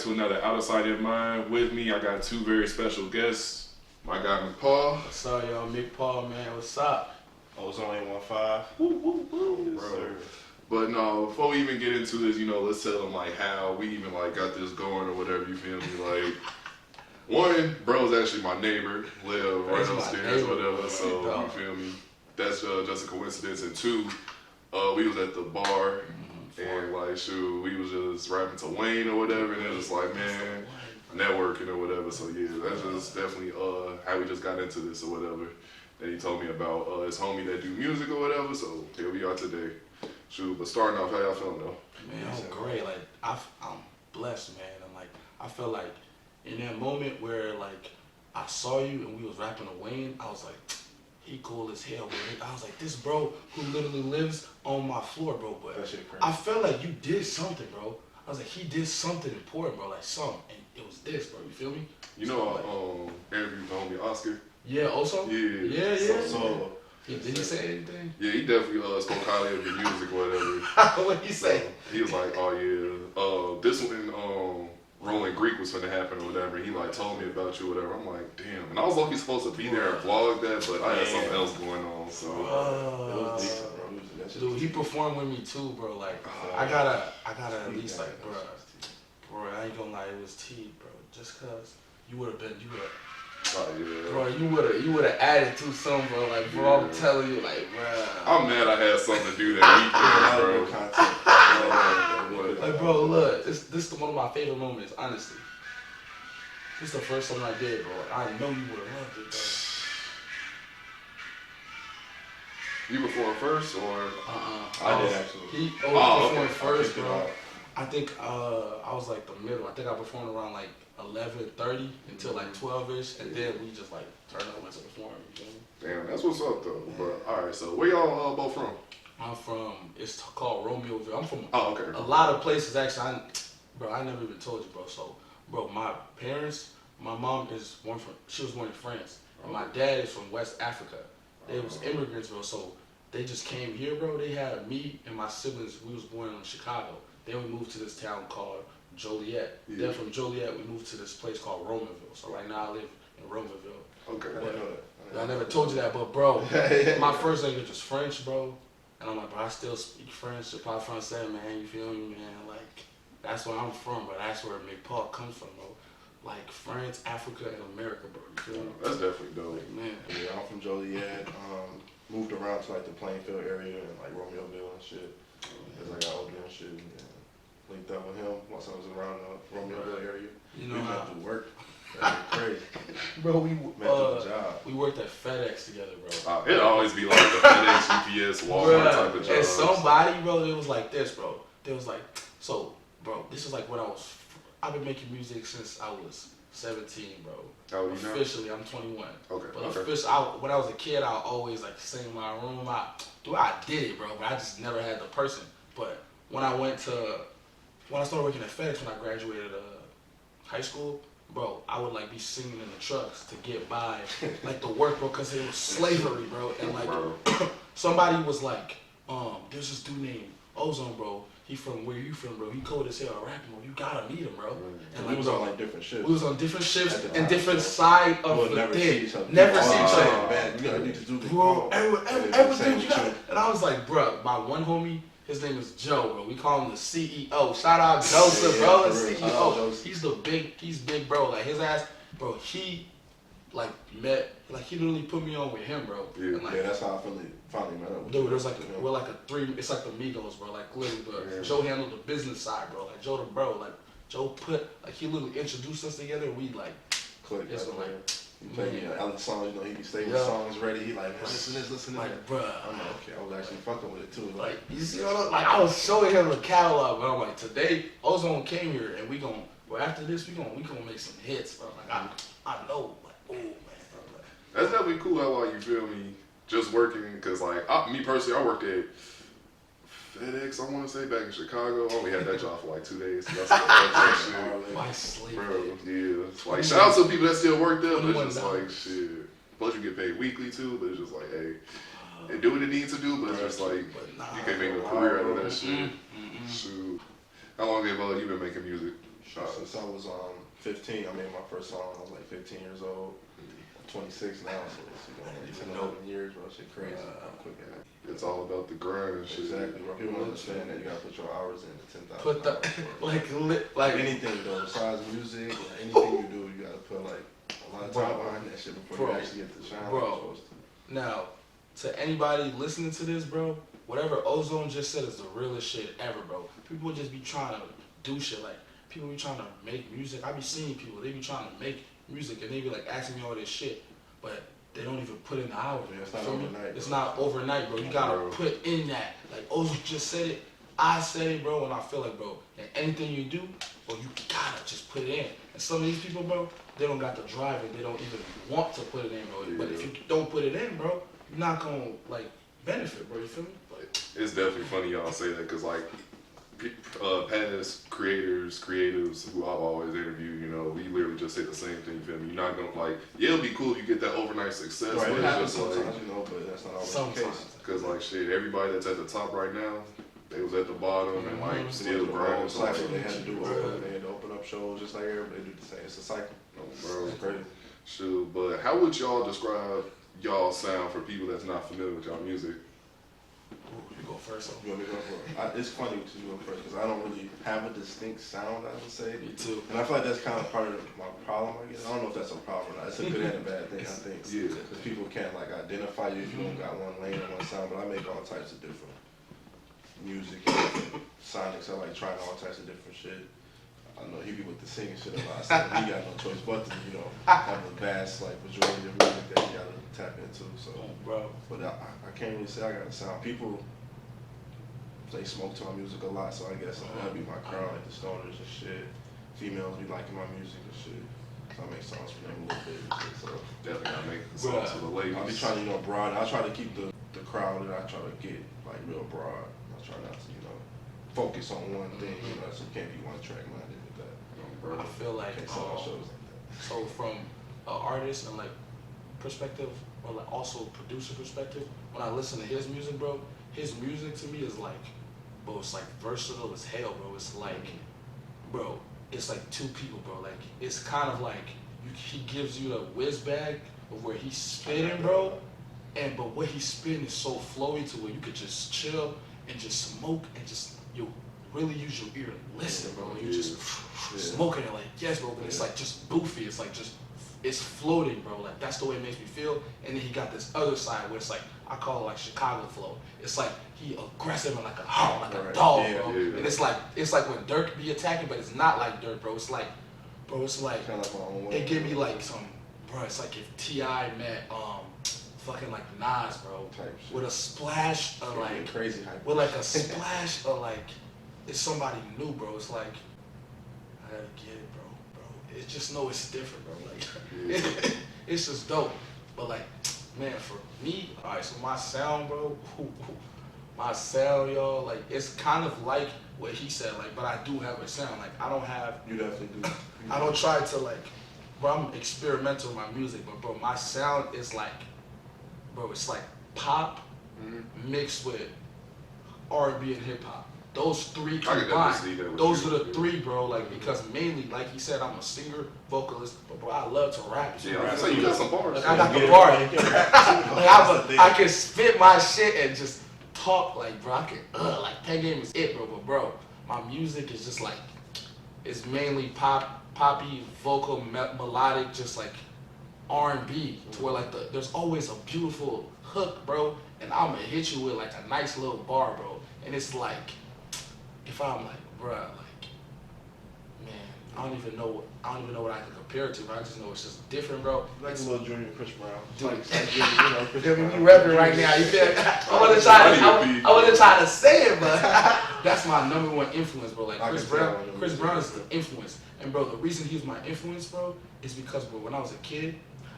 to another Out of Sight in Mind. With me, I got two very special guests. My guy McPaul. What's up, y'all? McPaul, man. What's up? Ozone815. Woo, woo, woo. Yes, bro. But no, before we even get into this, let's tell them like how we even like got this going or whatever. You feel me? Like, one, bro's actually my neighbor, live right upstairs or whatever. So you feel me? That's just a coincidence. And two, we was at the bar. And like, shoot, we was just rapping to Wayne or whatever, and it was like, man, networking or whatever. So yeah, that's just definitely how we just got into this or whatever. And he told me about his homie that do music or whatever. So here we are today. Shoot, but starting off, how y'all feeling though? Man, I'm great. Like, I'm blessed, man. And like, I feel like in that moment where like I saw you and we was rapping to Wayne, I was like, he cool as hell, bro. I was like, this bro who literally lives on my floor, bro. But that shit crazy. I felt like you did something, bro. I was like, he did something important, bro. Like something, and it was this, bro. You feel me? You know, I interviewed my homie Oscar. Yeah, also. Yeah. So did he say anything? Yeah, he definitely spoke highly of your music or whatever. What he say? He was like, oh yeah, this one. Rolling Greek was finna happen or whatever. He like told me about you or whatever. I'm like, damn. And I was lucky supposed to be there and vlog that, but I had something else going on. So it was decent, bro. Dude, he performed with me too, bro. Like, I gotta at least like, bro, I ain't gonna lie, it was T, bro. Just cause you would've, bro, you would've added to some, bro. Like, bro, I'm telling you, like, bro. I'm mad I had something to do that weekend, bro. Like, bro, look, this is one of my favorite moments, honestly. This is the first time I did, bro. I know you would've loved it, bro. You performed first, or? I did actually. He performed okay. first, bro. I think I was like the middle. I think I performed around like 11:30 until like 12ish, and then we just like turned over to perform. You know? Damn, that's what's up though. But all right, so where y'all both from? I'm from. It's called Romeoville. I'm from. Oh, okay. A lot of places actually. I never even told you, bro. So, bro, my parents. My mom is she was born in France, and my dad is from West Africa. They was immigrants, bro. So they just came here, bro. They had me and my siblings. We was born in Chicago. Then we moved to this town called Joliet. Yeah. Then from Joliet, we moved to this place called Romeoville. So right now I live in Romeoville. Okay. I never told you that, but bro, my first language was French, bro. And I'm like, bro, I still speak French. So probably français, man. You feel me, man? Like, that's where I'm from, but that's where McPaul comes from, bro. Like France, Africa, and America, bro. You feel me? That's definitely dope. Like, man. Yeah, I'm from Joliet. Moved around to like the Plainfield area and like Romeoville and shit. As I got older and shit. And linked up with him once I was around the Romeoville area. You know we how? had to work. That's crazy. Bro, we worked at FedEx together, bro. It'd always be like the FedEx, UPS, Walmart type of job. And somebody, bro, it was like this, bro. They was like, so, bro, this is like when I've been making music since I was 17, bro. How old are you now? Officially, I'm 21. Okay. But officially, when I was a kid, I always like sing in my room. I did it, bro, but I just never had the person. But when I started working at FedEx when I graduated high school, bro, I would like be singing in the trucks to get by, like the work, bro, cause it was slavery, bro. And like somebody was like, there's this dude named Ozone, bro. He from where you from, bro? He cold as hell rapping, bro. You gotta meet him, bro. And we was on like different shifts. We was on different shifts and different side of the never thing. see each other. Never see each other. Man, you gotta need to do this. Bro, everything you got. And I was like, bro, my one homie, his name is Joe, bro. We call him the CEO. Shout out Joseph, bro, the CEO. He's big, bro. Like his ass, bro. He like he literally put me on with him, bro. Yeah, and, like, that's how I finally met up with dude, there's like we're like a three. It's like the Migos, bro. Like literally, but Joe handled the business side, bro. Like Joe, the bro. Like Joe he literally introduced us together. And we like clicked. it's like. He played me Alex songs, he be staying with songs ready. He like, listen to this. Like, bruh. I'm like, okay, I was actually fucking with it too. Like, you see what I'm like? I was showing him the catalog, but I'm like, today Ozone came here and after this we gonna make some hits, bro. Like I know, like, oh man. That's definitely cool how you feel me, just working, cause like me personally, I worked at FedEx, I want to say, back in Chicago. I only had that job for like 2 days. That's that shit. My sleep. Bro, yeah. Like, shout out to people that still work there, but it's just like, shit. Plus, you get paid weekly too, but it's just like, hey, they do what it needs to do, but it's just like, you can't make a career out of that shit. Shoot. How long have you been making music? Since I was 15, I made my first song. I was like 15 years old. I'm 26 now, so it's 10, 11 years, bro. Shit crazy. How quick it happened. It's all about the grind and shit. Exactly, bro. People don't understand that you gotta put your hours in to 10,000. Put the like anything though, besides music or anything you do, you gotta put like a lot of time behind that shit before you actually get to shine like you're supposed to. Now, to anybody listening to this, bro, whatever Ozone just said is the realest shit ever, bro. People just be trying to do shit like people be trying to make music. I be seeing people, they be trying to make music and they be like asking me all this shit, but they don't even put in the hours. Yeah, it's not overnight. It's not overnight, bro. You gotta put in that. Like Ozone just said it, I said it, bro, and I feel like, bro, and anything you do, bro, you gotta just put it in. And some of these people, bro, they don't got the drive and they don't even want to put it in, bro. Yeah. But if you don't put it in, bro, you're not gonna like benefit, bro. You feel me? It's definitely funny y'all say that because like past creatives who I've always interviewed, you know, we literally just say the same thing. You feel me? You're not gonna like, yeah, it'll be cool if you get that overnight success, right, but it happens it's just sometimes, like, you know, but that's not always the case. Because like shit, everybody that's at the top right now, they was at the bottom and like still grinding. So like they had to do they had to open up shows just like everybody do the same. It's a cycle. No, bro, it's crazy. Sure, but how would y'all describe y'all sound for people that's not familiar with y'all music? You go first. You want me to go first? It's funny to you go first because I don't really have a distinct sound, I would say. Me too. And I feel like that's kind of part of my problem, I guess. I don't know if that's a problem or not. It's a good and a bad thing, I think. Yeah. Because people can't like identify you if you don't got one lane or one sound, but I make all types of different music and different sonics. I like trying all types of different shit. I know he be with the singing shit a lot, so he got no choice but to, you know, have a vast like majority of music that you gotta tap into. So, bro. But I can't really say I got a sound. People, they smoke to my music a lot, so I guess that'd be my crowd, like the stoners and shit. Females be liking my music and shit. So I make songs for them a little bit and shit. So definitely gotta make songs for the ladies. I be trying to, you know, broaden. I try to keep the crowd that I try to get like real broad. I try not to, you know, focus on one thing, you know, so it can't be one track minded with that. I feel like so from an artist and like perspective or like also producer perspective, when I listen to his music, bro, his music to me is like, bro, it's like versatile as hell, bro. It's like, bro, it's like two people, bro. Like it's kind of like he gives you the whiz bag of where he's spitting, bro, but what he's spitting is so flowy to where you could just chill and just smoke and just really use your ear and listen, bro. And you just smoking it like, yes, bro, but it's like just boofy. It's like just, it's floating, bro. Like that's the way it makes me feel. And then he got this other side where it's like, I call it like Chicago flow. It's like he aggressive and like a dog, bro. And it's like when Dirk be attacking, but it's not like Dirk, bro. It's like it give me like some, bro. It's like if T.I. met fucking like Nas, bro, with a splash of like crazy hype. With like a splash of like it's somebody new, bro. It's like I gotta get it, bro. It's just know it's different, bro. Like it's just dope. But like, man, for me, all right. So my sound, bro, my sound, y'all, like it's kind of like what he said, like, but I do have a sound. Like I don't have. You definitely do. I don't try to like, bro. I'm experimental with my music, but bro, my sound is like, bro, it's like pop mixed with R&B and hip hop. Those three combined, those are the three, bro. Like because mainly, like he said, I'm a singer, vocalist, but bro, I love to rap. Yeah, so you got some bars. Like, I got the bars. Like, I can spit my shit and just talk. Like bro, I can like that game is it, bro. But bro, my music is just like it's mainly poppy, vocal, melodic, just like R&B. To where like there's always a beautiful hook, bro, and I'm gonna hit you with like a nice little bar, bro, and it's like. If I'm like, bruh, like, man, I don't even know what I can compare it to, but I just know it's just different, bro. Like a little Junior Chris Brown. Dude, you rapping right now. You feel? I wasn't trying to say it, but that's my #1 influence, bro. Like Chris Brown is the influence, and bro, the reason he's my influence, bro, is because, bro, when I was a kid,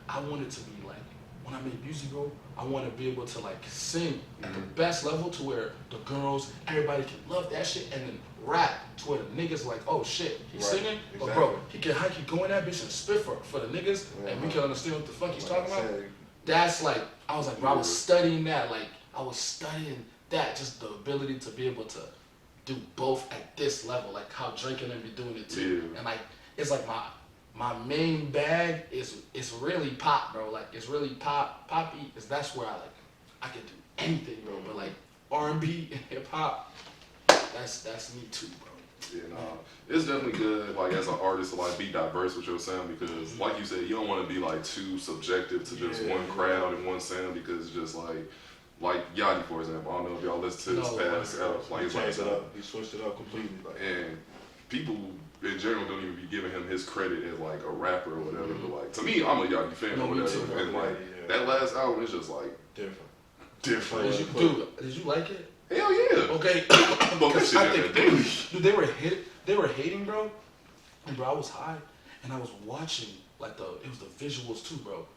I wanted to be like. When I made music, bro, I want to be able to like sing at the best level to where the girls, everybody can love that shit, and then rap to where the niggas like, oh shit, he's singing, but bro, he can go in that bitch and spit for the niggas, and we can understand what the fuck he's talking about. That's like, I was like, bro, I was studying that, like I was studying that, just the ability to be able to do both at this level, like how Drake and them be doing it too. Yeah. And like it's like my main bag is really pop, bro. Like it's really poppy. Is that's where I can do anything, bro. But like R&B and hip hop, that's me too, bro. Yeah, it's definitely good, like as an artist, to like be diverse with your sound because, like you said, you don't want to be like too subjective to just one crowd and one sound because it's just like Yachty, for example. I don't know if y'all listen to his past album. Like He it's changed like it up. He switched it up completely. Like, and people in general don't even be giving him his credit as like a rapper or whatever. But like to me, I'm a Yachty fan or whatever. And like that last album is just like different. Did you like it? Hell yeah. Okay. Because I think dude, they were hating, bro. And bro, I was high and I was watching like it was the visuals too, bro.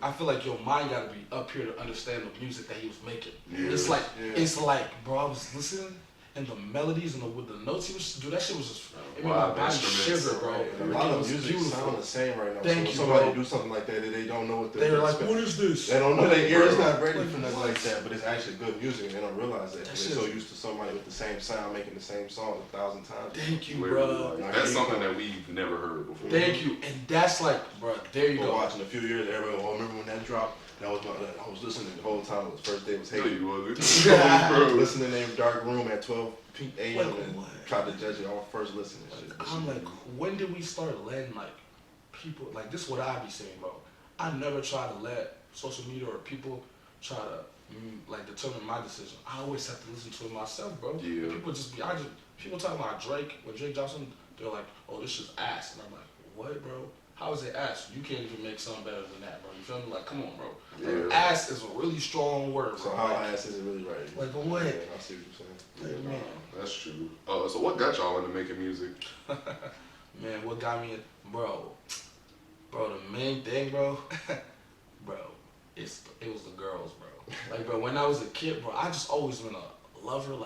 I feel like your mind gotta be up here to understand the music that he was making. Yeah. It's like, bro, I was listening and the melodies and with the notes he was, dude, that shit was just, it made my body shiver, bro. A lot of music sound the same right now. Thank so you, when somebody bro. do something like that, they don't know what they're like, what is this? They don't know their ear is not ready for nothing like that, but it's actually good music and they don't realize that. They're so used to somebody with the same sound making the same song 1,000 times. Thank you, bro. Like, that's something that we've never heard before. Thank you. And that's like, bro, there you go. Watching a few years, everybody, remember when that dropped? That was I was listening the whole time. It was first day was hating. No, you wasn't. Listening in a dark room at 12 a.m. and tried to judge it on first listen and shit. I'm like, when did we start letting like people like this? Is what I be saying, bro. I never try to let social media or people try to like determine my decision. I always have to listen to it myself, bro. Yeah. People talking about Drake when Drake drops something, they're like, oh, this is ass, and I'm like, what, bro? How is it ass? You can't even make something better than that, bro. You feel me? Like, come on, bro. Like, ass is a really strong word, bro. So how ass is it really right? Like what? Yeah, I see what you're saying. Like, man. That's true. So what got y'all into making music? Man, what got me, bro, the main thing, bro, it was the girls, bro. Like, bro, when I was a kid, bro, I just always been a lover,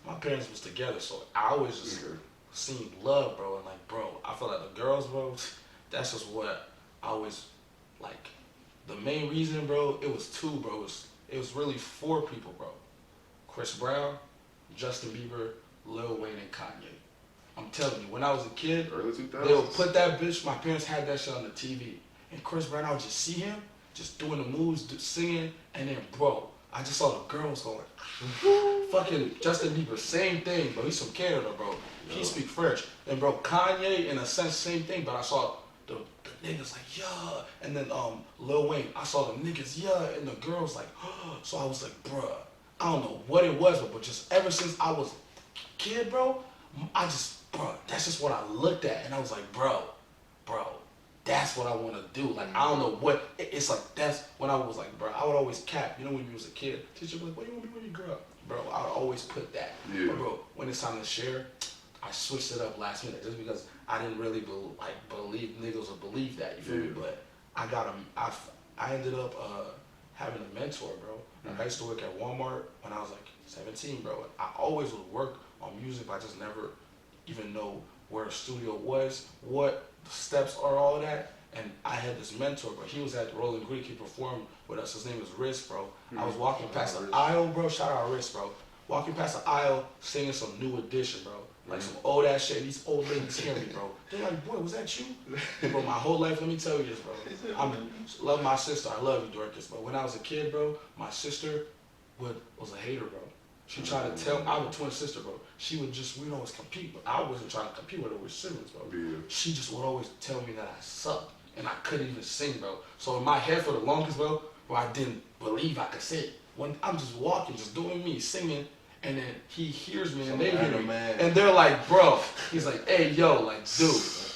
my parents was together, so I always just seen love, bro, and like, bro, I feel like the girls, bro, that's just what I always, like, the main reason, bro, it was two, bro, it was really four people, bro. Chris Brown, Justin Bieber, Lil Wayne, and Kanye. I'm telling you, when I was a kid, early 2000s, they would put that bitch, my parents had that shit on the TV. And Chris Brown, I would just see him, just doing the moves, singing, and then, bro, I just saw the girls going, fucking Justin Bieber, same thing, bro. He's from Canada, bro. He speak French. And, bro, Kanye, in a sense, same thing, but I saw the niggas like, yeah. And then Lil Wayne, I saw the niggas, yeah, and the girls like, so I was like, bruh, I don't know what it was, but just ever since I was a kid, bro, that's just what I looked at, and I was like, bro, that's what I want to do. Like, I don't know what, it's like, that's when I was like, bro, I would always cap, you know, when you was a kid, teacher would be like, what do you want to be when you grow up? Bro, I would always put that. Yeah. But bro, when it's time to share, I switched it up last minute, just because I didn't really believe niggas would believe that, you feel me? But I ended up having a mentor, bro. I used to work at Walmart when I was like 17, bro. I always would work on music, but I just never even know where a studio was, what the steps are, all that. And I had this mentor, bro. He was at Rolling Greek. He performed with us. His name is Riz, bro. I was walking past the aisle, bro. Shout out Riz, bro. Walking past the aisle, singing some New Edition, bro. Like some old ass shit. These old ladies hear me, bro. They're like, boy, was that you? And bro, my whole life, let me tell you this, bro. I love my sister. I love you, Dorcas. But when I was a kid, bro, my sister was a hater, bro. She tried to tell, I have a twin sister, bro. We'd always compete, but I wasn't trying to compete with her with siblings, bro. Yeah. She just would always tell me that I sucked, and I couldn't even sing, bro. So in my head for the longest, bro, I didn't believe I could sing. When I'm just walking, just doing me, singing, and then he hears me, and they hear me, and they're like, bro, he's like, hey, yo, like, dude.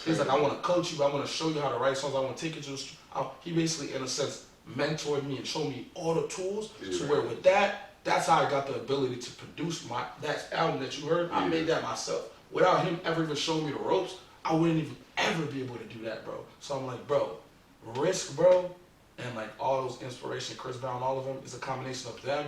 He's like, I want to coach you, I want to show you how to write songs, I want to take you to the he basically, in a sense, mentored me and showed me all the tools to where with that's how I got the ability to produce that album that you heard. I made that myself. Without him ever even showing me the ropes, I wouldn't even ever be able to do that, bro. So I'm like, bro, Risk, bro, and like all those inspiration, Chris Brown, all of them, is a combination of them,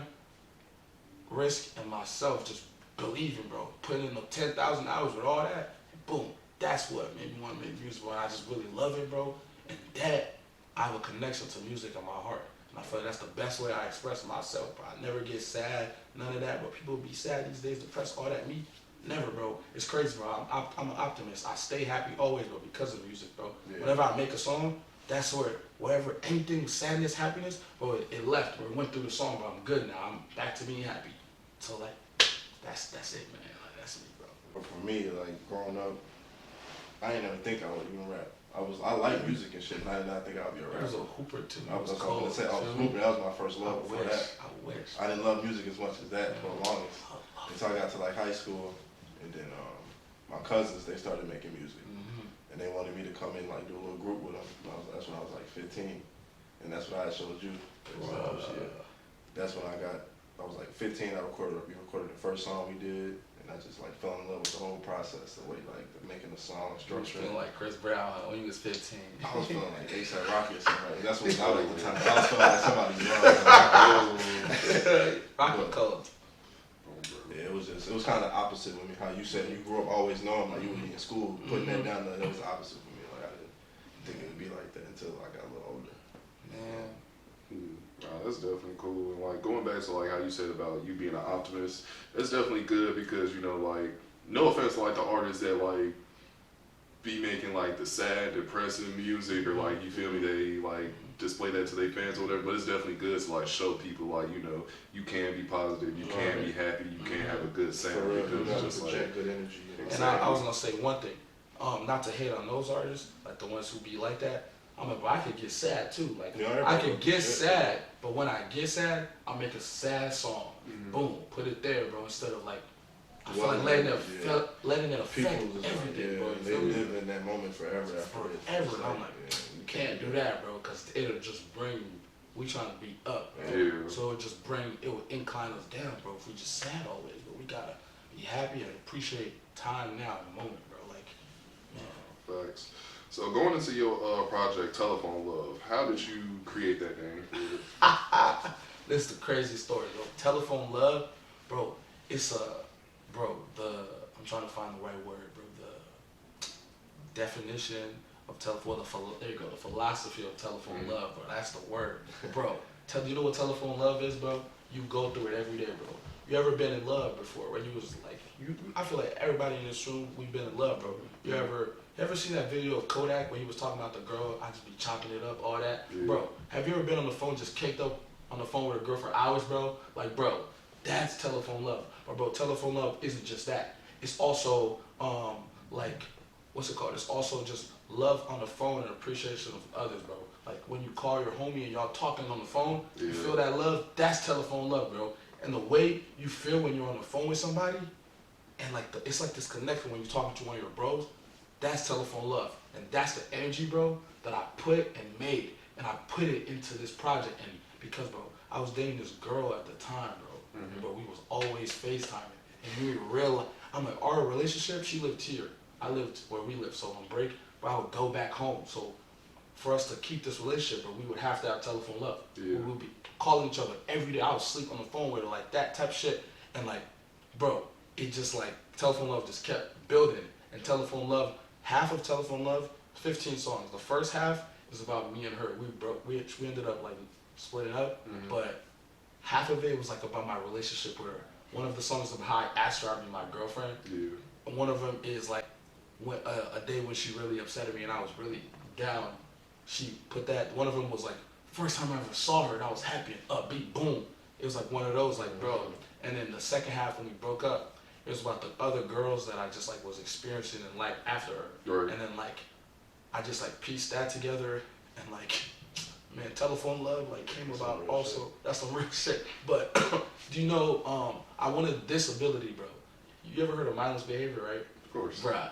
Risk, and myself just believing, bro. Putting in the 10,000 hours with all that, and boom. That's what made me want to make music, bro. I just really love it, bro. And that, I have a connection to music in my heart. And I feel like that's the best way I express myself, bro. I never get sad, none of that, but people be sad these days, depressed, all that. Me, never, bro. It's crazy, bro. I'm an optimist. I stay happy always, bro, because of music, bro. Yeah. Whenever I make a song, that's wherever anything, sadness, happiness, bro, it left, bro. It went through the song, bro. I'm good now. I'm back to being happy. So, like, that's it, man. Like, that's me, bro. But for me, like, growing up, I ain't never think I would even rap. I like music and shit, and I did not think I would be a I was rapper. a hooper, too. I was gonna say, I was hooping. That was my first love before that. I wish. I didn't love music as much as that for the longest. Until I got to, like, high school, and then my cousins, they started making music. And they wanted me to come in, like, do a little group with them. That's when I was, like, 15. And that's when I showed you. That's when I was, like, 15. We recorded the first song we did. And I just, like, fell in love with the whole process, the way, like, making the song, structure. You feeling like Chris Brown when you was 15. I was feeling like A$AP Rocky or something. Like, that's what I was at the time. I was feeling like somebody young. Rock cold. Yeah, it was kind of opposite with me. How you said you grew up always knowing, like, you would be in school, putting that down there, that was the opposite for me. Like, I didn't think it would be like that until I got a little older. Man. That's definitely cool. And like going back to like how you said about you being an optimist, it's definitely good because, you know, like, no offense to like the artists that like be making like the sad, depressing music or like, you feel me, they like display that to their fans or whatever, but it's definitely good to like show people like, you know, you can be positive, you can be happy, you can have a good sound because it's just like good energy. And I was gonna say one thing, not to hate on those artists, like the ones who be like that. I could get sad too. Like I could get sad, but when I get sad, I'll make a sad song. Boom, put it there, bro. Instead of like, I feel like letting it affect everything, bro. They live in that moment forever. Forever. And I'm like, you can't do that, bro, because it'll just bring. We trying to be up, bro. Yeah. So it will incline us down, bro. If we just sad always, but we gotta be happy and appreciate time now, the moment, bro. Like, man. Facts. So going into your project, Telephone Love, how did you create that name? This is the crazy story, bro. Telephone Love, bro. It's I'm trying to find the right word, bro. The definition of telephone. There you go. The philosophy of telephone love, bro. That's the word, bro. You know what telephone love is, bro? You go through it every day, bro. You ever been in love before? Where you was like, I feel like everybody in this room, we've been in love, bro. You ever seen that video of Kodak when he was talking about the girl? I just be chopping it up, all that, bro. Have you ever been on the phone, just caked up on the phone with a girl for hours, bro? Like, bro, that's telephone love. But bro, telephone love isn't just that. It's also like, what's it called? It's also just love on the phone and appreciation of others, bro. Like when you call your homie and y'all talking on the phone, you feel that love. That's telephone love, bro. And the way you feel when you're on the phone with somebody, and like it's like this connection when you're talking to one of your bros. That's telephone love, and that's the energy, bro, that I put and made, and I put it into this project. And because, bro, I was dating this girl at the time, bro, and, bro, we was always FaceTiming, and we real. I'm like, our relationship, she lived here, I lived where we lived, so on break, bro, I would go back home. So for us to keep this relationship, bro, we would have to have telephone love. We would be calling each other every day. I would sleep on the phone with her, like that type of shit, and like, bro, it just like telephone love just kept building, and telephone love. Half of Telephone Love, 15 songs. The first half is about me and her. We ended up like splitting up, but half of it was like about my relationship with her. One of the songs is about how I asked her to be my girlfriend. And one of them is like when, a day when she really upset me and I was really down. She put that. One of them was like first time I ever saw her and I was happy and upbeat. Boom. It was like one of those, like, bro. And then the second half when we broke up, it was about the other girls that I just like was experiencing in life after her. And then like I just like pieced that together and like, man, Telephone Love like came about also. Shit. That's some real shit. But do you know, I wanted this ability, bro. You ever heard of mindless behavior, right? Of course. Bruh,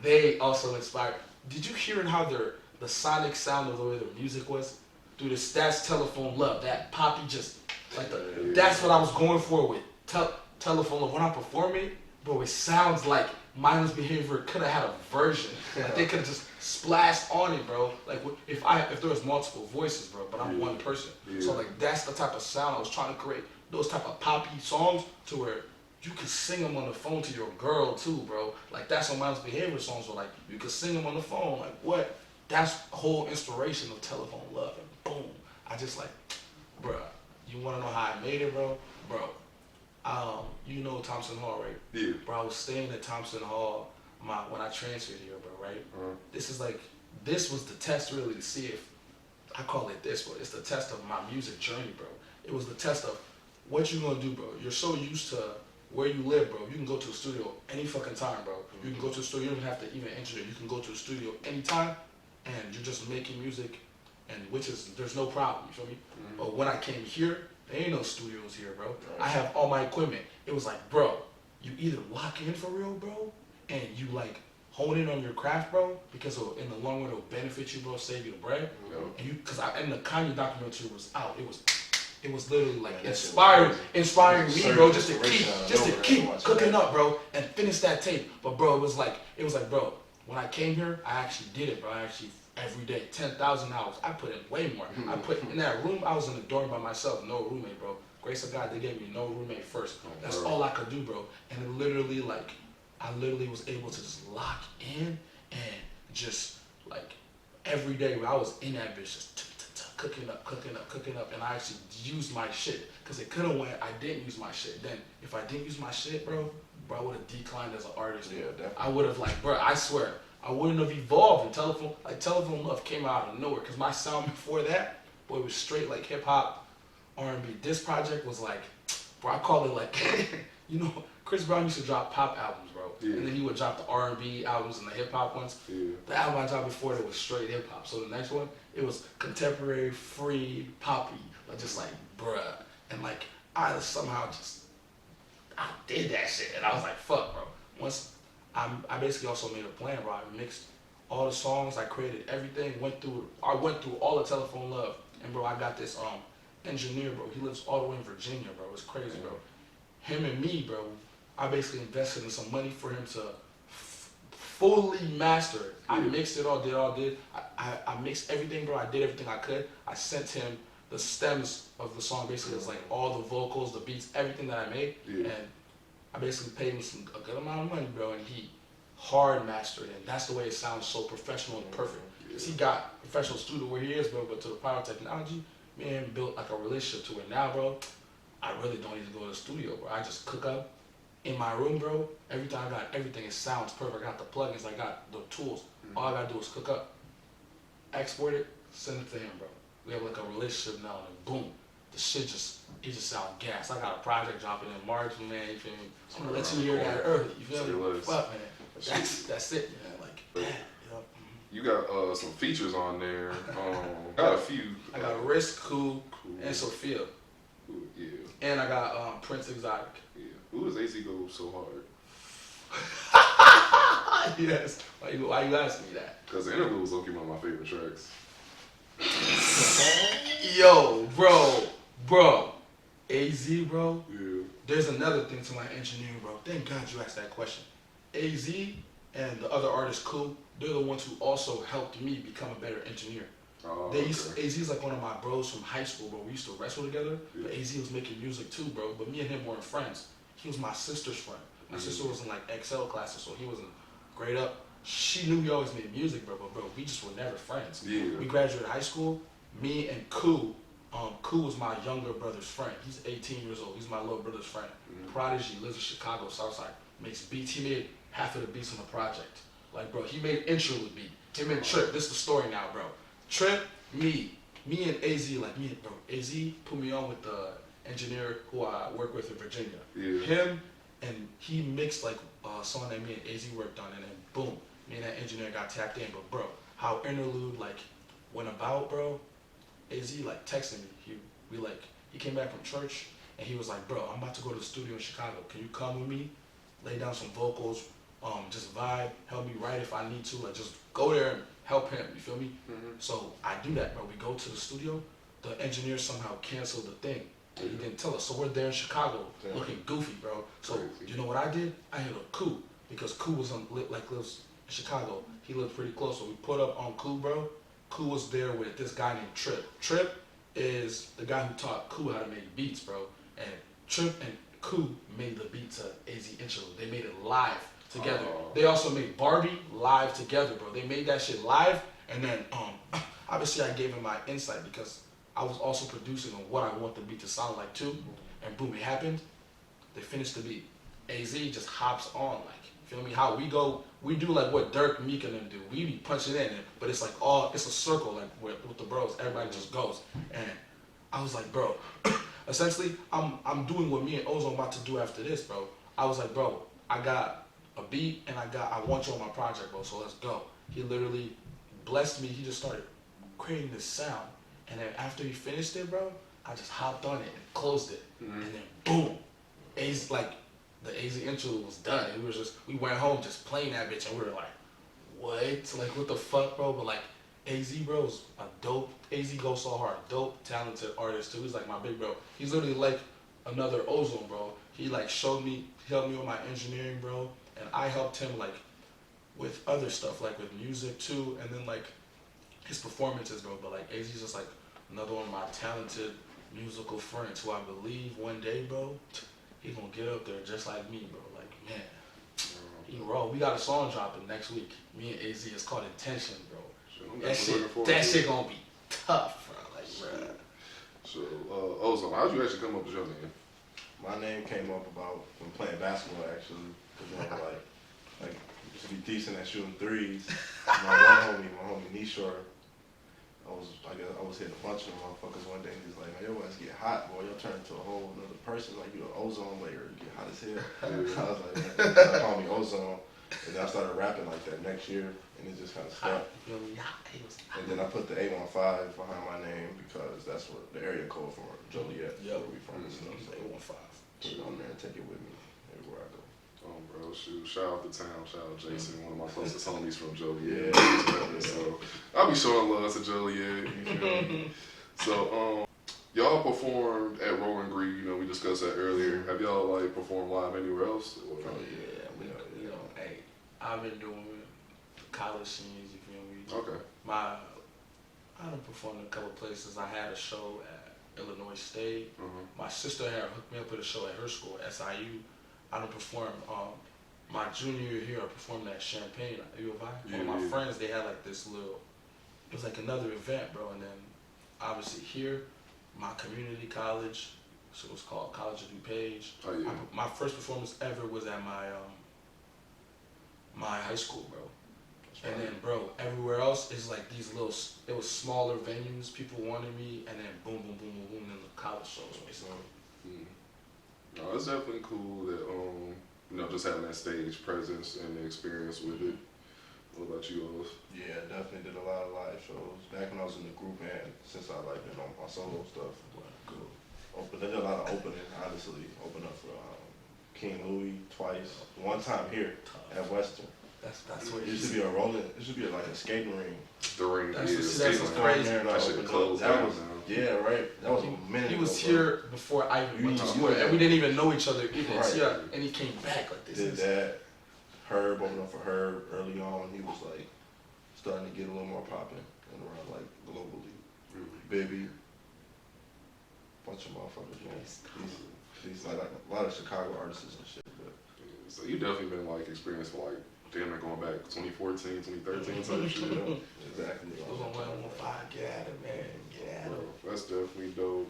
they also inspired. Did you hear how the sonic sound of the way the music was? Dude, that's Telephone Love. That poppy just like that's what I was going for with Telephone Love. When I perform it, bro, it sounds like mindless behavior could have had a version. Like they could have just splashed on it, bro. Like if there was multiple voices, bro, but I'm one person. So like that's the type of sound I was trying to create. Those type of poppy songs to where you could sing them on the phone to your girl too, bro. Like that's what mindless behavior songs were like. You could sing them on the phone. Like what? That's the whole inspiration of Telephone Love. And boom, I just like bro, you wanna know how I made it, bro? Bro, you know Thompson Hall, right? Yeah. Bro, I was staying at Thompson Hall when I transferred here, bro, right? This was the test really to see if, I call it this, bro. It's the test of my music journey, bro. It was the test of what you gonna do, bro. You're so used to where you live, bro. You can go to a studio any fucking time, bro. You can go to a studio, you don't have to even engineer. You can go to a studio anytime, and you're just making music, and there's no problem, you feel me? But when I came here, there ain't no studios here, bro. I have all my equipment. It was like, bro, you either lock in for real, bro, and you like hone in on your craft, bro, because in the long run it'll benefit you, bro, save you the bread. And and the Kanye documentary was out. It was literally like inspiring me, bro, just to keep cooking up, bro, and finish that tape. But bro, it was like, bro, when I came here, I actually did it, bro. I actually every day, 10,000 hours. I put in way more. I put in that room. I was in the dorm by myself, no roommate, bro. Grace of God, they gave me no roommate first. That's all I could do, bro. And it literally, like, I literally was able to just lock in and just like every day, bro, I was in that bitch just cooking up, and I actually used my shit. Cause it could have went, I didn't use my shit. Then if I didn't use my shit, bro, I would have declined as an artist. Yeah, definitely. I would have like, bro, I swear, I wouldn't have evolved. And Telephone Love came out of nowhere. Cause my sound before that, boy, it was straight like hip hop, R&B. This project was like, bro, I call it like, you know, Chris Brown used to drop pop albums, bro. Yeah. And then he would drop the R&B albums and the hip hop ones. Yeah. The album I dropped before that was straight hip hop. So the next one, it was contemporary, free, poppy, like just like bruh. And like I somehow I did that shit, and I was like, fuck, bro. Once I basically also made a plan, bro. I mixed all the songs, I created everything, went through all the Telephone Love, and bro, I got this engineer, bro. He lives all the way in Virginia, bro. It's crazy, bro. Him and me, bro. I basically invested in some money for him to fully master it. I mixed it all, I mixed everything, bro. I did everything I could. I sent him the stems of the song, basically. It's like all the vocals, the beats, everything that I made. Yeah. And I basically paid him a good amount of money, bro, and he hard mastered it. And that's the way it sounds so professional and perfect. Because he got a professional studio where he is, bro, but to the power of technology, man, built like a relationship to it. Now, bro, I really don't even go to the studio, bro. I just cook up in my room, bro. Every time I got everything, it sounds perfect. I got the plugins, I got the tools. All I gotta do is cook up, export it, send it to him, bro. We have like a relationship now, and boom, the shit just sounds gas. I got a project dropping in March, man. You feel me? I'm gonna let you hear that early. You feel me? Fuck, man. That's it, man. Like that. You got some features on there. Got a few. I got Risk, cool, and Sophia. Cool, yeah. And I got Prince Exotic. Yeah. Who does AC go so hard? Yes. Why you asking me that? Because the interlude was low-key one of my favorite tracks. Yo, bro. AZ, bro. Yeah. There's another thing to my engineering, bro. Thank God you asked that question. AZ and the other artist, Cool, they're the ones who also helped me become a better engineer. Oh, AZ is like one of my bros from high school, bro. We used to wrestle together, but AZ was making music too, bro. But me and him weren't friends. He was my sister's friend. My sister was in like XL classes, so he was in grade up. She knew we always made music, bro, but bro, we just were never friends. Yeah. We graduated high school, me and Koo. Koo was my younger brother's friend. He's 18 years old. He's my little brother's friend. Prodigy, lives in Chicago, Southside. Makes beats. He made half of the beats on the project. Like, bro, he made interlude beat. Him and Trip. This is the story now, bro. Trip, me and AZ, like me and bro. AZ put me on with the engineer who I work with in Virginia. Yeah. Him, and he mixed like a song that me and AZ worked on, and then boom, me and that engineer got tapped in. But bro, how interlude like went about, bro. AZ like texted me. He came back from church and he was like, bro, I'm about to go to the studio in Chicago. Can you come with me? Lay down some vocals, just vibe, help me write if I need to. Like just go there and help him. You feel me? So I do that, bro. We go to the studio. The engineer somehow canceled the thing. And he didn't tell us. So we're there in Chicago looking goofy, bro. So you know what I did? I hit a Koo because Koo was lives in Chicago. He lived pretty close. So we put up on Koo, bro. Koo was there with this guy named Trip. Trip is the guy who taught Koo how to make beats, bro. And Trip and Koo made the beat to AZ Interlude. They made it live together. They also made Barbie live together, bro. They made that shit live, and then obviously I gave him my insight because I was also producing on what I want the beat to sound like too. And boom, it happened. They finished the beat. AZ just hops on, like, feel me? How we go, we do like what Dirk, Meek, and them do. We be punching in, but it's like it's a circle, like with the bros. Everybody just goes. And I was like, bro, essentially, I'm doing what me and Ozone about to do after this, bro. I was like, bro, I got a beat and I want you on my project, bro. So let's go. He literally blessed me. He just started creating this sound, and then after he finished it, bro, I just hopped on it and closed it, and then boom, AZ, like the AZ intro was done. And we went home just playing that bitch, and we were like, what? Like, what the fuck, bro? But like, AZ, bro, is a dope. AZ goes so hard, dope, talented artist too. He's like my big bro. He's literally like another Ozone, bro. He like helped me with my engineering, bro, and I helped him like with other stuff, like with music too, and then like his performances, bro. But like AZ's just like another one of my talented musical friends who I believe one day, bro, he gonna get up there just like me, bro. Like, man, he raw. We got a song dropping next week. Me and AZ. It's called Intention, bro. That shit gonna be tough, bro. Like, bro. So, Ozone, how'd you actually come up with your name? My name came up about when playing basketball, actually. Cause like used to be decent at shooting threes. My homie Nishore, I was hitting a bunch of motherfuckers one day, and he's like, man, your ass get hot, boy. You'll turn into a whole another person, like you an ozone layer, you get hot as hell. I was like, man, they call me Ozone, and then I started rapping like that next year, and it just kind of stuck. And then I put the 815 behind my name because that's what the area code for Joliet, where we from and stuff. So 815. Put it on there and take it with me everywhere I go. Oh, bro, shoot. Shout out to town. Shout out Jason, one of my closest homies from Joliet. Yeah. So I'll be showing love to Joliet. You feel me? So, y'all performed at Rolling Green. You know, we discussed that earlier. Have y'all like performed live anywhere else? Oh yeah, you know, hey, I've been doing college scenes. You feel me? Okay. I done performed in a couple places. I had a show at Illinois State. My sister had hooked me up with a show at her school, SIU. I done performed, my junior year here, I performed at Champaign, U of I. One of my friends, they had like this little, it was like another event, bro. And then obviously here, my community college, so it was called College of DuPage. Oh, yeah. My first performance ever was at my high school, bro. And then, bro, everywhere else is like these little, it was smaller venues, people wanted me, and then boom, boom, boom, boom, boom, and the college shows, basically. No, it's definitely cool that, you know, just having that stage presence and the experience with it. What about you, Oz? Yeah, definitely did a lot of live shows. Back when I was in the group and since I like been on my solo stuff. Cool. They did a lot of opening, honestly. Open up for King Louis twice. One time here at Western. That's what it used to be a rolling. It should be like a skating ring. The ring, that's skating crazy. That shit closed. That was right. That was a minute. He was here before I even went to school, and we didn't even know each other even. Right. Yeah, and he came back like this. Did that. Herb opened up for Herb early on. He was like starting to get a little more popping and around like globally. Baby, bunch of motherfuckers. Man. These like a lot of Chicago artists and shit. But so you definitely been like experienced for like damn near going back 2014, 2013 type shit. Exactly. Ozone815, get at it, man. Get at it. Bro, that's definitely dope.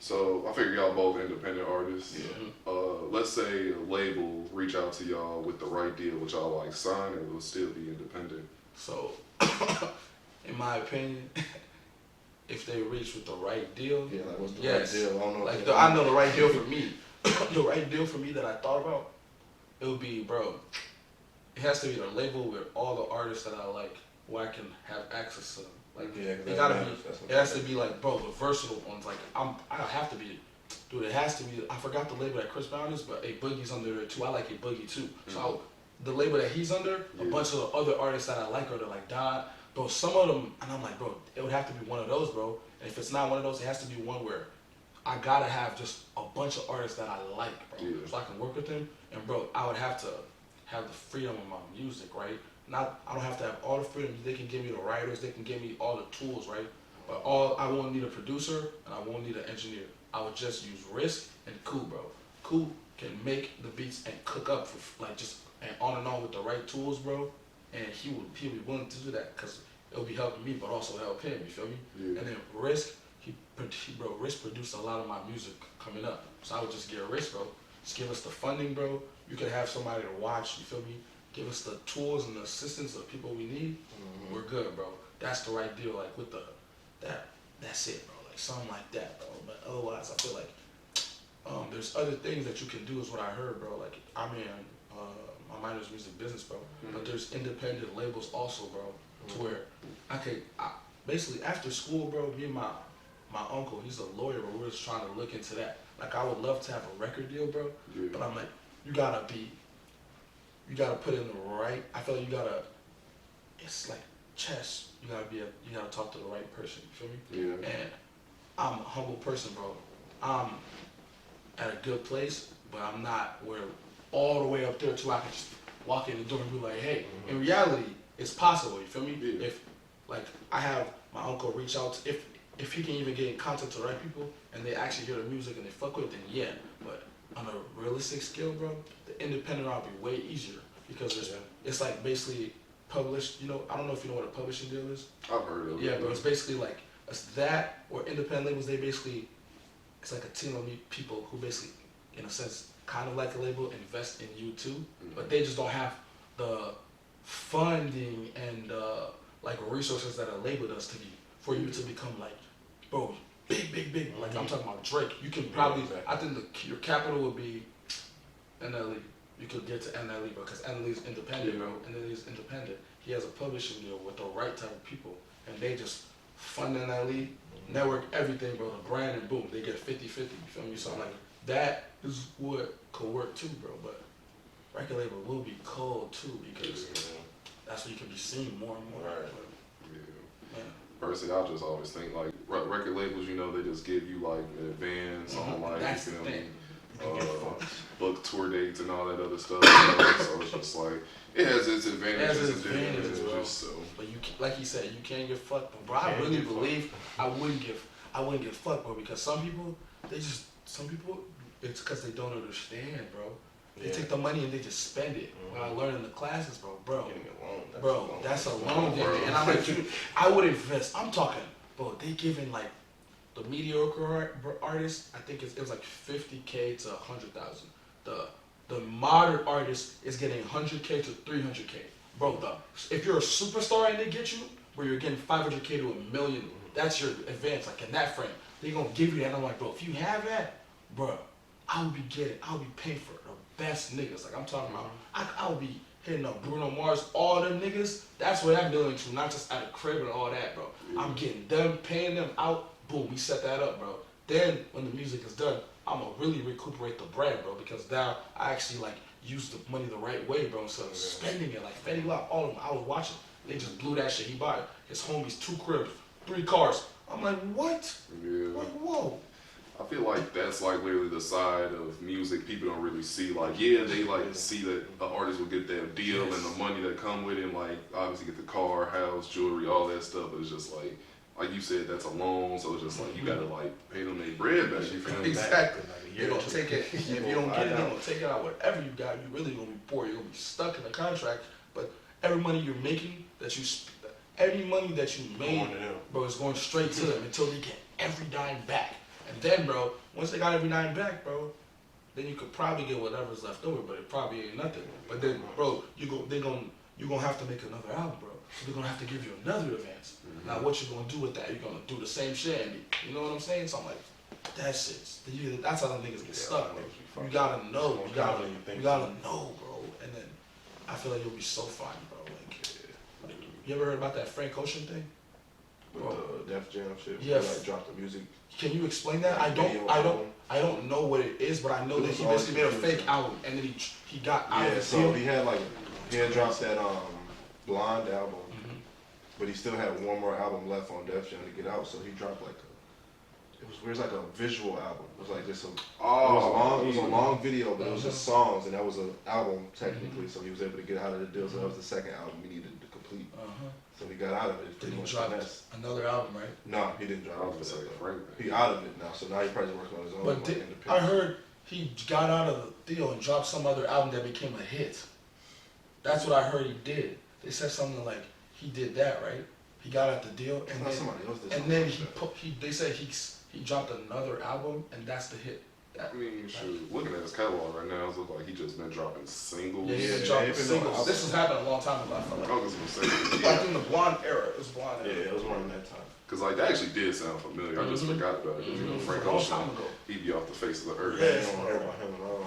So I figure y'all both independent artists. Yeah. Let's say a label reach out to y'all with the right deal, which y'all like sign, and will still be independent. So, in my opinion, if they reach with the right deal, yeah, like what's the right deal? I don't know. Like I know the right deal for me. The right deal for me that I thought about, it would be, bro. It has to be a label with all the artists that I like, where I can have access to them. Like, it gotta be. It has to be like, bro, the versatile ones. Like, I have to be, dude. It has to be. I forgot the label that Chris Brown is, but A Boogie's under there too. I like A Boogie too. So the label that he's under, a bunch of the other artists that I like are like Don. Bro, some of them, and I'm like, bro, it would have to be one of those, bro. And if it's not one of those, it has to be one where I gotta have just a bunch of artists that I like, bro, so I can work with them. And bro, I would have to have the freedom of my music, right? I don't have to have all the freedom. They can give me the writers, they can give me all the tools, right? But I won't need a producer and I won't need an engineer. I would just use Risk and Cool, bro. Cool can make the beats and cook up for like just and on with the right tools, bro. And he'll be willing to do that because it'll be helping me, but also help him. You feel me? Yeah. And then Risk, Risk produced a lot of my music coming up. So I would just get Risk, bro. Just give us the funding, bro. You can have somebody to watch. You feel me? Give us the tools and the assistance of people we need. We're good, bro. That's the right deal. Like with that's it, bro. Like something like that, bro. But otherwise, I feel like there's other things that you can do. Is what I heard, bro. Like I'm in my minor's music business, bro. But there's independent labels also, bro. To where basically after school, bro. Me and my uncle, he's a lawyer, but we're just trying to look into that. Like I would love to have a record deal, bro. Yeah. But I'm like, you gotta put in the right. I feel like it's like chess. You gotta talk to the right person. You feel me? Yeah. And I'm a humble person, bro. I'm at a good place, but I'm not where all the way up there till I can just walk in the door and be like, hey. In reality, it's possible. You feel me? Yeah. If like I have my uncle reach out to, if he can even get in contact to the right people and they actually hear the music and they fuck with it, then yeah. But on a realistic scale, bro, the independent route would be way easier because it's like basically published. You know, I don't know if you know what a publishing deal is. I've heard of it. Yeah, but it's basically like it's that or independent labels. It's like a team of people who basically, in a sense, kind of like a label, invest in you too, but they just don't have the funding and like resources that a label does for you to become like, bro, big. Like I'm talking about Drake. You can probably, I think your capital would be NLE. You could get to NLE, bro, because NLE is independent, bro. NLE is independent. He has a publishing deal with the right type of people, and they just fund NLE, network everything, bro. The brand, and boom, they get 50-50. You feel me? So like that is what could work too, bro. But record label will be cold too because that's where you can be seen more and more. Right. Yeah. Personally, I just always think like record labels, you know, they just give you like an advance on like That's you the know, thing. book tour dates and all that other stuff. You know? So it's just like it has its advantages and disadvantages. So, but you, like he said, you can't get fucked. But bro, I really believe I wouldn't get fucked, bro, because some people it's because they don't understand, bro. They take the money and they just spend it. When I learned in the classes, bro, that's a loan, and I'm like, I would invest. I'm talking, bro. They giving like the mediocre artist, I think it was like 50K to 100,000. The modern artist is getting 100K to 300K, bro. If you're a superstar and they get you, where you're getting 500K to $1 million, that's your advance. Like in that frame, they gonna give you that. And I'm like, bro, if you have that, bro, I'll be paying for the best niggas. Like I'm talking about, I'll be hitting up Bruno Mars, all them niggas. That's what I'm doing to, not just at a crib and all that, bro. I'm getting them, paying them out. Boom, we set that up, bro. Then when the music is done, I'm gonna really recuperate the brand, bro, because now I actually like use the money the right way, bro, instead of spending it. Like Fetty Wap, all of them, I was watching. They just blew that shit. He bought his homies 2 cribs, 3 cars. I'm like, what? Yeah. Like, whoa. I feel like that's like literally the side of music people don't really see. Like, yeah, they like see that the artist will get that deal and the money that come with him. Like, obviously get the car, house, jewelry, all that stuff. But it's just like you said, that's a loan. So it's just like you gotta like pay them their bread back. You feel me? Exactly. They're gonna take it. If you don't get it, they're gonna take it out. Whatever you got, you really gonna be poor. You're gonna be stuck in the contract. But every money you're making, every money that you made, bro, is going straight to them until they get every dime back. And then, bro, once they got every dime back, bro, then you could probably get whatever's left over, but it probably ain't nothing. But then, bro, you're gonna have to make another album, bro. So they're gonna have to give you another advance. Now, what you gonna do with that? You're gonna do the same shit, and you know what I'm saying? So I'm like, that's it. That's how the niggas get stuck, bro. You gotta know. You gotta know, bro. And then I feel like you'll be so fine, bro. Like, you ever heard about that Frank Ocean thing? With the Def Jam shit. Yeah. Like drop the music. Can you explain that? I don't know what it is, but I know that he basically made a fake album and then he got out of the so deal. he had dropped that Blonde album, but he still had one more album left on Def Jam to get out, so he dropped like it was like a visual album. It was like just it was a long video, but it was just songs, and that was an album technically. So he was able to get out of the deal. So that was the second album he needed to complete. So he got out of it. Then he dropped another album, right? No, he didn't drop it. He out of it now, so now he's probably working on his own. But I heard he got out of the deal and dropped some other album that became a hit. That's what I heard he did. They said something like he did that, right? he got out the deal, and then somebody else did and something then they said he dropped another album, and that's the hit. I mean, shoot, looking at his catalog right now, it looks like he just been dropping singles. Yeah, he's been Yeah, dropping he been singles. doing This has happened a long time ago. I feel like. I was gonna say, Like in the blonde era, it was blonde era. Yeah, it was around that time. because like that actually did sound familiar. I just forgot about it. 'Cause, you know, Frank A long Ocean, time ago. he'd be off the face of the earth. Yeah, you don't hear about him at all.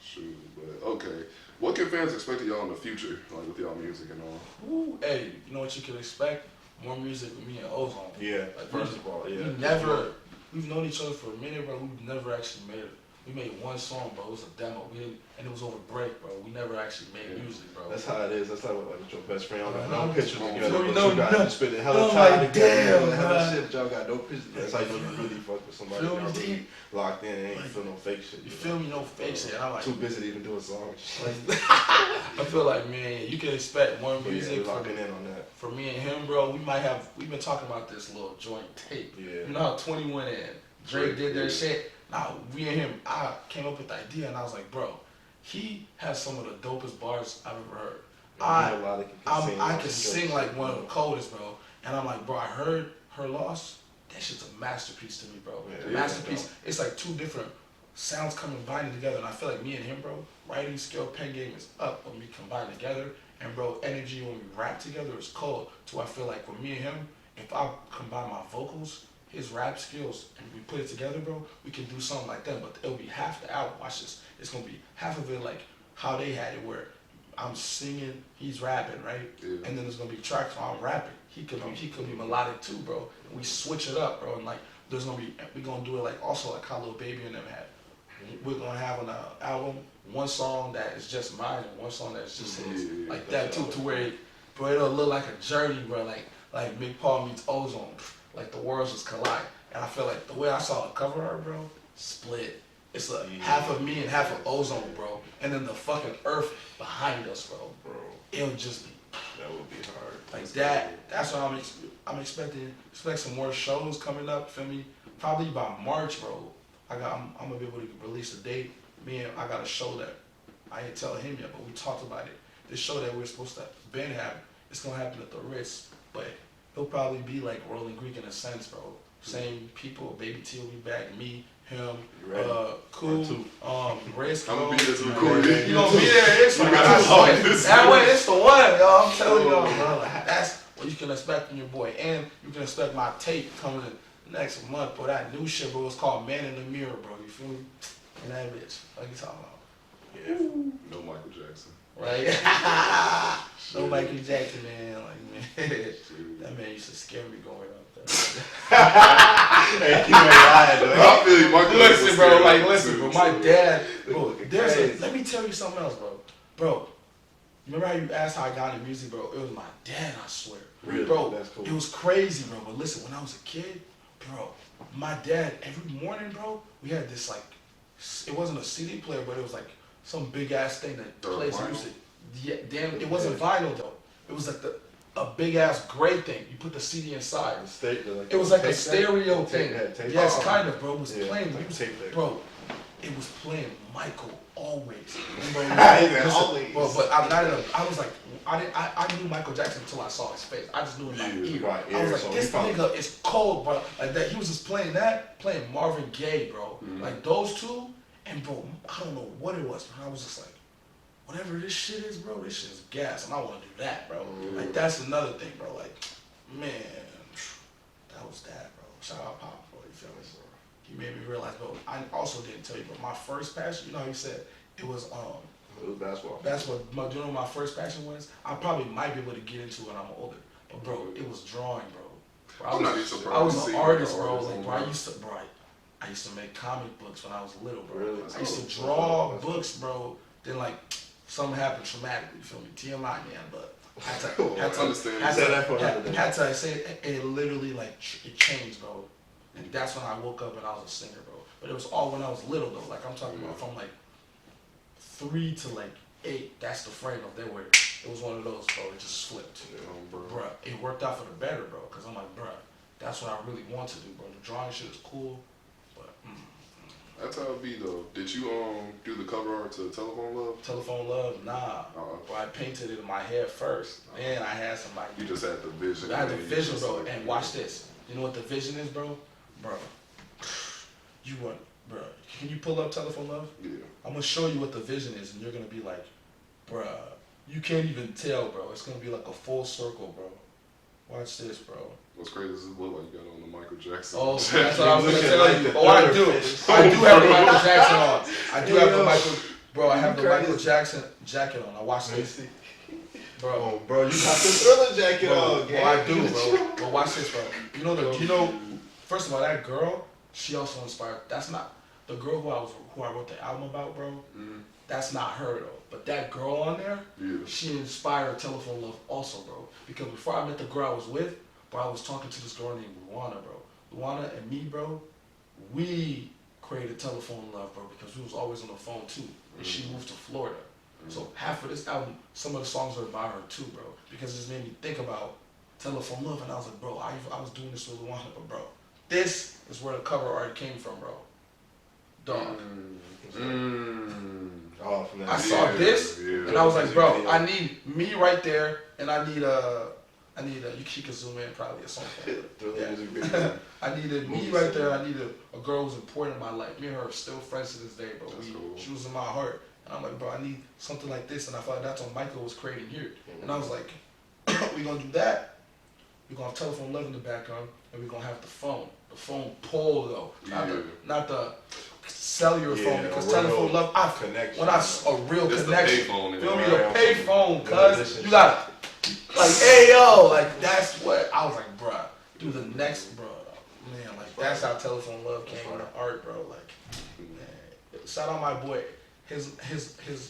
Shoot, but okay. What can fans expect of y'all in the future, like with y'all music and all? Ooh, hey, you know what you can expect? More music with me and Ozone. Yeah, Like, first of all, yeah. We've known each other for a minute, bro. We've never actually made it. We made one song, bro. It was a demo. And it was over break, bro. We never actually made music, bro. That's how it is. That's like with your best friend. Y'all got no no pictures together. you But know, you guys spending hella I'm time like, together. damn, Hella man. shit, but y'all got no pictures. That's how you know you really fuck with somebody. Feel me, Y'all really D? locked in and ain't feel no fake shit. You feel me? No fake shit. I'm like, Too busy to even do a song. like I feel like, man, you can expect more But yeah, music we're locking in on that. for me and him, bro. We've been talking about this little joint tape. Yeah. You know how 21 and Drake did their shit? Now, we and him, I came up with the idea and I was like, bro, he has some of the dopest bars I've ever heard. I can sing like one of the coldest, bro. And I'm like, bro, I heard Her Loss. That shit's a masterpiece to me, bro. Yeah, Masterpiece. It's like two different sounds combining together. And I feel like me and him, bro, writing skill, pen game is up when we combine together. And bro, energy when we rap together is cold. So I feel like for me and him, if I combine my vocals, his rap skills, and we put it together, bro, we can do something like that. But it'll be half the album. Watch this. It's gonna be half of it like how they had it, where I'm singing, he's rapping, right? Yeah. And then there's gonna be tracks where I'm rapping. He could be melodic too, bro. And we switch it up, bro. And like we're gonna do it like also like how Lil Baby and them had. We're gonna have on the album one song that is just mine and one song that's just his, like that too, to where bro, it'll look like a journey, bro. Like McPaul meets Ozone. Like the worlds just collide. And I feel like the way I saw the cover art, bro, split. It's like half of me and half of Ozone, bro. And then the fucking earth behind us, bro. It'll just be. That would be hard. Like that. That's what I'm expecting. Expect some more shows coming up. Feel me? Probably by March, bro. I'm gonna be able to release a date. I got a show that I didn't tell him yet, but we talked about it. This show that we're supposed to have, it's gonna happen at the Ritz, but it'll probably be like Rolling Greek in a sense, bro. Same people. Baby T will be back. Me, him, Cool, Ritz. I'm gonna be there to record it. You gonna be there? It's that way. It's the one, yo. I'm telling y'all, bro. Like, that's what you can expect from your boy, and you can expect my tape coming next month, bro. That new shit, bro. It's called Man in the Mirror, bro. You feel me? And that bitch. What you talking about? Yeah. No Michael Jackson. Right? No Michael Jackson, man. Like, man, that man used to scare me going up there. Hey, you ain't lying, though. I feel you, Michael. Listen, bro. Like, listen, bro. My dad, bro. Crazy. Let me tell you something else, bro. Bro, remember how you asked how I got into music, bro? It was my dad, I swear. Really? Bro, That's cool. it was crazy, bro. But listen, when I was a kid, bro, my dad, every morning, bro, we had this, like, it wasn't a CD player, but it was like some big ass thing that plays music. Yeah, damn, it wasn't vinyl though. It was like a big ass gray thing. You put the CD inside. It was like a stereo thing. Yes, kind of, bro. It was playing music, bro. It was playing Michael always. Always. Bro, but I'm not. I was like, I knew Michael Jackson until I saw his face. I just knew in my ear. Right, I was like, so this nigga is cold, bro. Like that. He was just playing Marvin Gaye, bro. Like those two, and bro, I don't know what it was, but I was just like, whatever this shit is, bro, this shit is gas, and I want to do that, bro. Like that's another thing, bro. Like, man, that was that, bro. Shout out Pop, bro. You feel me? He made me realize, bro. I also didn't tell you, but my first passion, you know how you said it was basketball. That's what you know what my first passion was. I probably might be able to get into it when I'm older, but bro, it was drawing, bro. I'm not even surprised. I was an artist, bro. Like, Like, bro, I used to make comic books when I was little, bro. Really? I used to draw books, bro. Then like something happened traumatically, you feel me? TMI, man, but had to I say it literally like it changed, bro. And that's when I woke up and I was a singer, bro. But it was all when I was little though. Like I'm talking about from like 3 to like 8. That's the frame of there where it was one of those, bro. It just flipped, bro. It worked out for the better, bro. Cause I'm like, bro, that's what I really want to do, bro. The drawing shit is cool, but. That's how it be though. Did you do the cover art to Telephone Love? Telephone Love, nah. Bro, I painted it in my head first. Then I had somebody. You just had the vision. I had the vision, bro. And watch this. You know what the vision is, bro? Bro, you want, bro? Can you pull up Telephone Love? Yeah. I'm gonna show you what the vision is, and you're gonna be like, bro, you can't even tell, bro. It's gonna be like a full circle, bro. Watch this, bro. What's crazy is it look like you got on the Michael Jackson. Oh, that's what I was gonna tell you. Oh, I do. I do have the Michael Jackson on. I do have the Michael. Bro, I have the Michael Jackson jacket on. I watch this. Bro, Oh, bro, you got the Thriller jacket on, gang. Oh, I do, bro. But watch this, bro. You know, first of all, that girl, she also inspired. That's not the girl who I wrote the album about, bro. Mm-hmm. That's not her though. But that girl on there, Yeah. she inspired Telephone Love also, bro. Because before I met the girl I was with, bro, I was talking to this girl named Luana, bro. Luana and me, bro, we created Telephone Love, bro, because we was always on the phone too. And she moved to Florida. So half of this album, some of the songs are about her too, bro. Because it just made me think about Telephone Love, and I was like, bro, I was doing this with Luana, but bro, this is where the cover art came from, bro. Dog. Oh, from that I saw this, yeah. and I was like, bro, I need me right there, and I need you can zoom in probably or something. Thriller music video. I needed me right there. I needed a girl who's important in my life. Me and her are still friends to this day, bro. Cool. She was in my heart, and I'm like, bro, I need something like this, and I felt like that's what Michael was creating here. And I was like, we gonna do that. We gonna have Telephone Love in the background, and we gonna have the phone pole though, not the cellular phone, because Telephone Love, a real This connection. The Feel me, the pay phone, cuz you got like, hey yo, like that's what I was like, bruh. Do the next, bro. Man, like that's how Telephone Love came into art, bro. Like, man, shout out my boy. His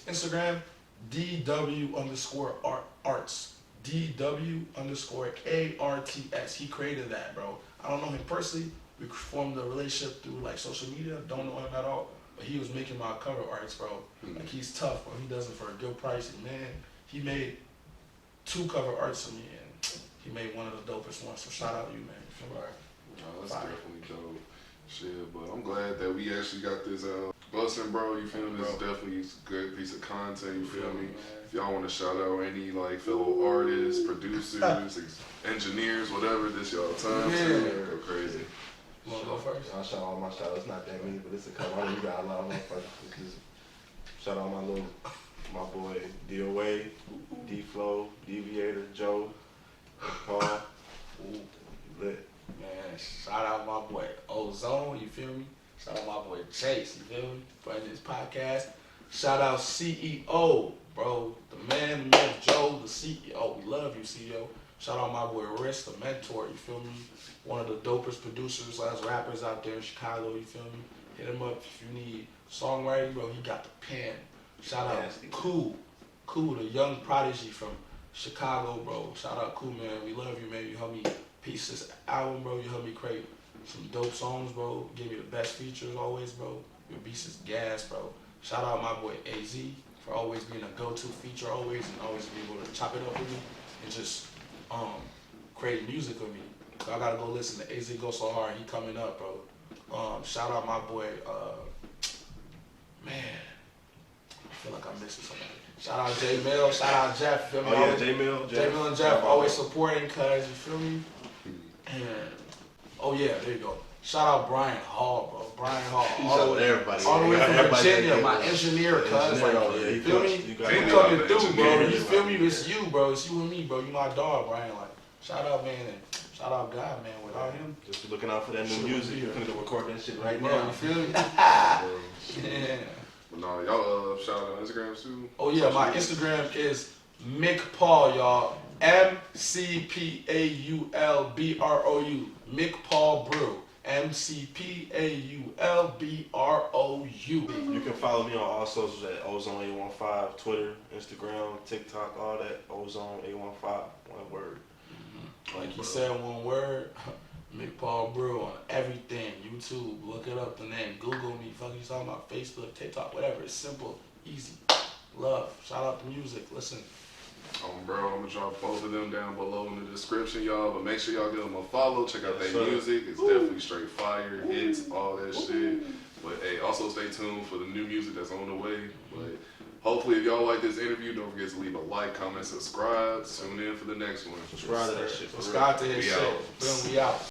Instagram, DW_arts. DW_ARTS. He created that, bro. I don't know him personally. We formed a relationship through like social media. Don't know him at all. But he was making my cover arts, bro. Like he's tough, bro. He does it for a good price. And man, he made 2 cover arts for me, and he made one of the dopest ones. So shout out to you, man. You feel me? No, that's definitely dope. Shit, but I'm glad that we actually got this busting, bro. You feel me? This is definitely a good piece of content. You feel me? If y'all want to shout out any like fellow artists, producers, engineers, whatever, this y'all time. Go crazy. You wanna go first? I'll shout out my shout outs. Not that many, but it's a couple. I know you got a lot of motherfuckers. Just shout out my boy DOA, D-Flow, Deviator, Joe, McPaul. Lit. Man, shout out my boy Ozone, you feel me? Shout out my boy Chase, you feel me? For this podcast. Shout out CEO, bro. The man, Joe, the CEO. We love you, CEO. Shout out my boy Riss, the mentor, you feel me? One of the dopest producers as rappers out there in Chicago, you feel me? Hit him up if you need songwriting, bro. He got the pen. Shout out Cool, the young prodigy from Chicago, bro. Shout out Cool, man. We love you, man. You helped me piece this album, bro. You helped me create some dope songs, bro. Give me the best features always, bro. Your beats is gas, bro. Shout out my boy AZ for always being a go-to feature always, and always be able to chop it up with me and just create music with me. So I gotta go listen to AZ Go So Hard. He coming up, bro. Shout out my boy, man. I feel like I'm missing somebody. Shout out J Mill, shout out Jeff, feel me? Oh yeah, J Mill and Jeff always supporting, cuz, you feel me? And, oh yeah, there you go. Shout out Brian Hall, bro. Brian Hall. All the way from Virginia, my engineer, cuz. Like, you feel me? You coming through, bro. You feel me? It's you, bro. It's you and me, bro. You my dog, Brian. Like, shout out, man. And shout out God, man. Without him. Just looking out for that new music. You're gonna record that shit right now. now. You feel me? Yeah. But no, y'all shout out on Instagram too. Oh yeah, my Instagram is McPaul, y'all. McPaulBrou. McPaul Brew. McPaulBrou. You can follow me on all socials at Ozone815, Twitter, Instagram, TikTok, all that. Ozone815, one word. Like you said, one word. McPaul Brew on everything. YouTube, look it up, the name. Google me. Fuck you talking about Facebook, TikTok, whatever. It's simple, easy. Love. Shout out to music. Listen. Bro, I'm gonna drop both of them down below in the description, y'all. But make sure y'all give them a follow. Check out their music. It's definitely straight fire, hits, all that shit. But hey, also stay tuned for the new music that's on the way. But hopefully, if y'all like this interview, don't forget to leave a like, comment, subscribe. Tune in for the next one. Subscribe to that shit. Subscribe to his We shit. out. Boom, we out.